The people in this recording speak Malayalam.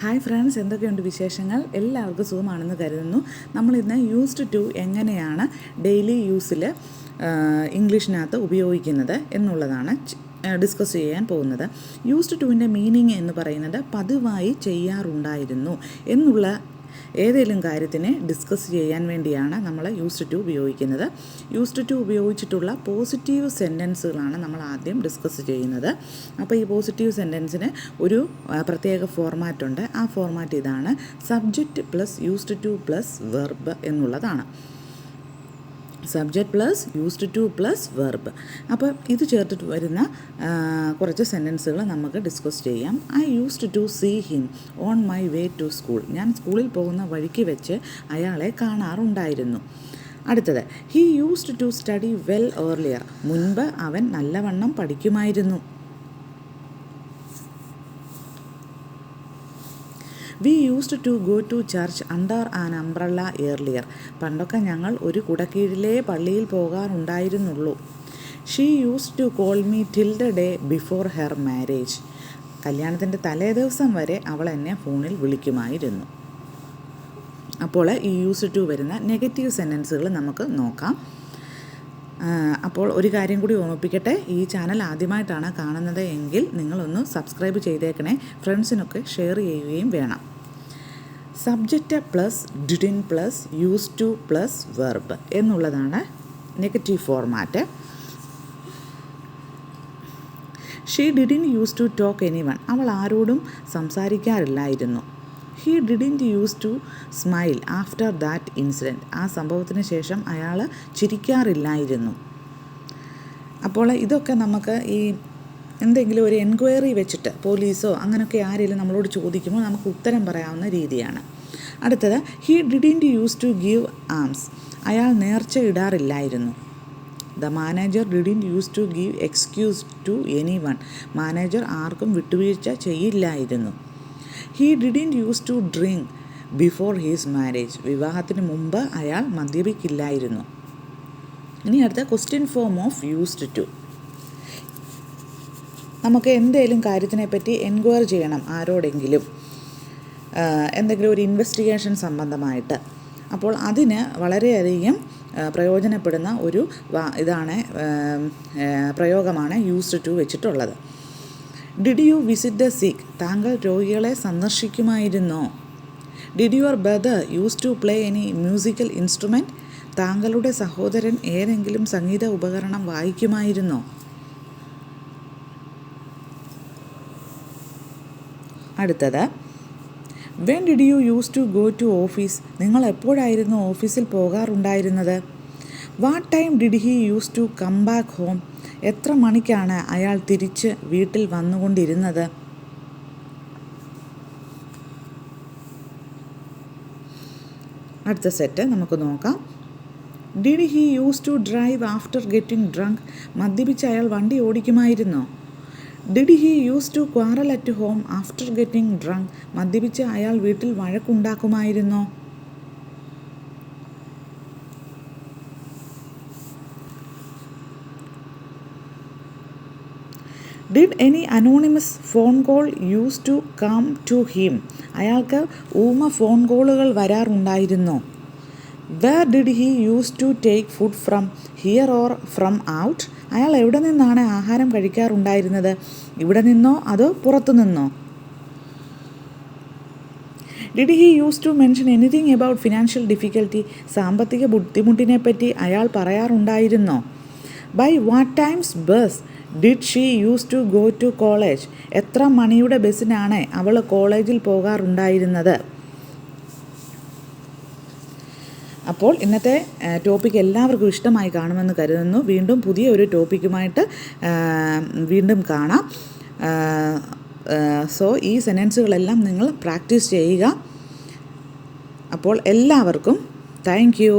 ഹായ് ഫ്രണ്ട്സ്, എന്തൊക്കെയുണ്ട് വിശേഷങ്ങൾ? എല്ലാവർക്കും സുഖമാണെന്ന് കരുതുന്നു. നമ്മളിന്ന് യൂസ്ഡ് ടു എങ്ങനെയാണ് ഡെയിലി യൂസിൽ ഇംഗ്ലീഷിനകത്ത് ഉപയോഗിക്കുന്നത് എന്നുള്ളതാണ് ഡിസ്കസ് ചെയ്യാൻ പോകുന്നത്. യൂസ്ഡ് ടുവിൻ്റെ മീനിങ് എന്ന് പറയുന്നത് പതിവായി ചെയ്യാറുണ്ടായിരുന്നു എന്നുള്ള ഏതെങ്കിലും കാര്യത്തിനെ ഡിസ്കസ് ചെയ്യാൻ വേണ്ടിയാണ് നമ്മൾ യൂസ്ഡ് ടു ഉപയോഗിക്കുന്നത്. യൂസ്ഡ് ടു ഉപയോഗിച്ചിട്ടുള്ള പോസിറ്റീവ് സെൻറ്റൻസുകളാണ് നമ്മൾ ആദ്യം ഡിസ്കസ് ചെയ്യുന്നത്. അപ്പോൾ ഈ പോസിറ്റീവ് സെൻറ്റൻസിന് ഒരു പ്രത്യേക ഫോർമാറ്റുണ്ട്. ആ ഫോർമാറ്റ് ഇതാണ്: subject plus used to plus verb എന്നുള്ളതാണ്. Subject plus used to plus verb. അപ്പോൾ ഇത് ചേർത്തിട്ട് വരുന്ന കുറച്ച് സെൻറ്റൻസുകൾ നമുക്ക് ഡിസ്കസ് ചെയ്യാം. I used to see him on my way to school. ഞാൻ സ്കൂളിൽ പോകുന്ന വഴിക്ക് വെച്ച് അയാളെ കാണാറുണ്ടായിരുന്നു. അടുത്തത്, he used to study well earlier. മുൻപ് അവൻ നല്ലവണ്ണം പഠിക്കുമായിരുന്നു. We used to go to church under an umbrella earlier. പണ്ടൊക്കെ ഞങ്ങൾ ഒരു കുടക്കീഴിലേ പള്ളിയിൽ പോകാറുണ്ടായിരുന്നുള്ളൂ. She used to call me till the day before her marriage. കല്യാണത്തിൻ്റെ തലേ ദിവസം വരെ അവൾ എന്നെ ഫോണിൽ വിളിക്കുമായിരുന്നു. അപ്പോൾ ഈ യൂസ്ഡ് ടു വരുന്ന നെഗറ്റീവ് സെൻറ്റൻസുകൾ നമുക്ക് നോക്കാം. അപ്പോൾ ഒരു കാര്യം കൂടി ഓർമ്മിപ്പിക്കട്ടെ, ഈ ചാനൽ ആദ്യമായിട്ടാണ് കാണുന്നത് എങ്കിൽ നിങ്ങളൊന്ന് സബ്സ്ക്രൈബ് ചെയ്തേക്കണേ. ഫ്രണ്ട്സിനൊക്കെ ഷെയർ ചെയ്യുകയും വേണം. Subject plus didn't plus use to plus verb എന്നുള്ളതാണ് negative format. She didn't use to talk anyone. അവൾ ആരോടും സംസാരിക്കാറില്ലായിരുന്നു. He didn't use to smile after that incident. ആ സംഭവത്തിന് ശേഷം അയാൾ ചിരിക്കാറില്ലായിരുന്നു. അപ്പോൾ ഇതൊക്കെ നമുക്ക് ഈ എന്തെങ്കിലും ഒരു എൻക്വയറി വെച്ചിട്ട് പോലീസോ അങ്ങനെയൊക്കെ ആരെങ്കിലും നമ്മളോട് ചോദിക്കുമ്പോൾ നമുക്ക് ഉത്തരം പറയാവുന്ന രീതിയാണ്. അടുത്തത്, he didn't use to give alms. അയാൾ നേർച്ച ഇടാറില്ലായിരുന്നു. The manager didn't use to give excuse to anyone. Manager ആർക്കും വിട്ടുവീഴ്ച ചെയ്യില്ലായിരുന്നു. He didn't use to drink before his marriage. വിവാഹത്തിന് മുമ്പ് അയാൾ മദ്യപിക്കില്ലായിരുന്നു. ഇനി അടുത്ത question form of used to. നമുക്ക് എന്തെങ്കിലും കാര്യത്തിനെ പറ്റി എൻക്വയറി ചെയ്യണം ആരോടെങ്കിലും, എന്തെങ്കിലും ഒരു ഇൻവെസ്റ്റിഗേഷൻ സംബന്ധമായിട്ട്. അപ്പോൾ അതിന് വളരെയധികം പ്രയോജനപ്പെടുന്ന ഒരു പ്രയോഗമാണ് യൂസ്ഡ് ടു വെച്ചിട്ടുള്ളത്. Did you visit the sick. താങ്കൾ രോഗികളെ സന്ദർശിക്കുമായിരുന്നോ? Did your brother use to play any musical instrument. താങ്കളുടെ സഹോദരൻ ഏതെങ്കിലും സംഗീത ഉപകരണം വായിക്കുമായിരുന്നോ? അടുത്തത്, when did you use to go to office. നിങ്ങൾ എപ്പോഴായിരുന്നു ഓഫീസിൽ പോകാറുണ്ടായിരുന്നത്? What time did he use to come back home. എത്ര മണിക്കാണ് അയാൾ തിരിച്ച് വീട്ടിൽ വന്നുകൊണ്ടിരുന്നത്? അടുത്ത സെറ്റ് നമുക്ക് നോക്കാം. Did he use to drive after getting drunk. മദ്യപിച്ച് അയാൾ വണ്ടി ഓടിക്കുമായിരുന്നോ? Did he use to quarrel at home after getting drunk. മദ്യപിച്ച് അയാൾ വീട്ടിൽ വഴക്കുണ്ടാക്കുമായിരുന്നോ? Did any anonymous phone call use to come to him. അയാൾക്ക് ഊമ ഫോൺ കോളുകൾ വരാറുണ്ടായിരുന്നോ? Where did he use to take food from. Here or from out. അയാൾ എവിടെ നിന്നാണ് ആഹാരം കഴിക്കാറുണ്ടായിരുന്നത്? ഇവിടെ നിന്നോ അതോ പുറത്തു നിന്നോ? Did he use to mention anything about financial difficulty. സാമ്പത്തിക ബുദ്ധിമുട്ടിനെ പറ്റി അയാൾ പറയാറുണ്ടായിരുന്നോ? By what times bus did she use to go to college. എത്ര മണിയുടെ ബസ്സിനാണ് അവൾ കോളേജിൽ പോകാറുണ്ടായിരുന്നത്? അപ്പോൾ ഇന്നത്തെ ടോപ്പിക്ക് എല്ലാവർക്കും ഇഷ്ടമായി കാണുമെന്ന് കരുതുന്നു. വീണ്ടും പുതിയ ഒരു ടോപ്പിക്കുമായിട്ട് വീണ്ടും കാണാം. സോ ഈ സെൻറ്റൻസുകളെല്ലാം നിങ്ങൾ പ്രാക്ടീസ് ചെയ്യുക. അപ്പോൾ എല്ലാവർക്കും താങ്ക് യു.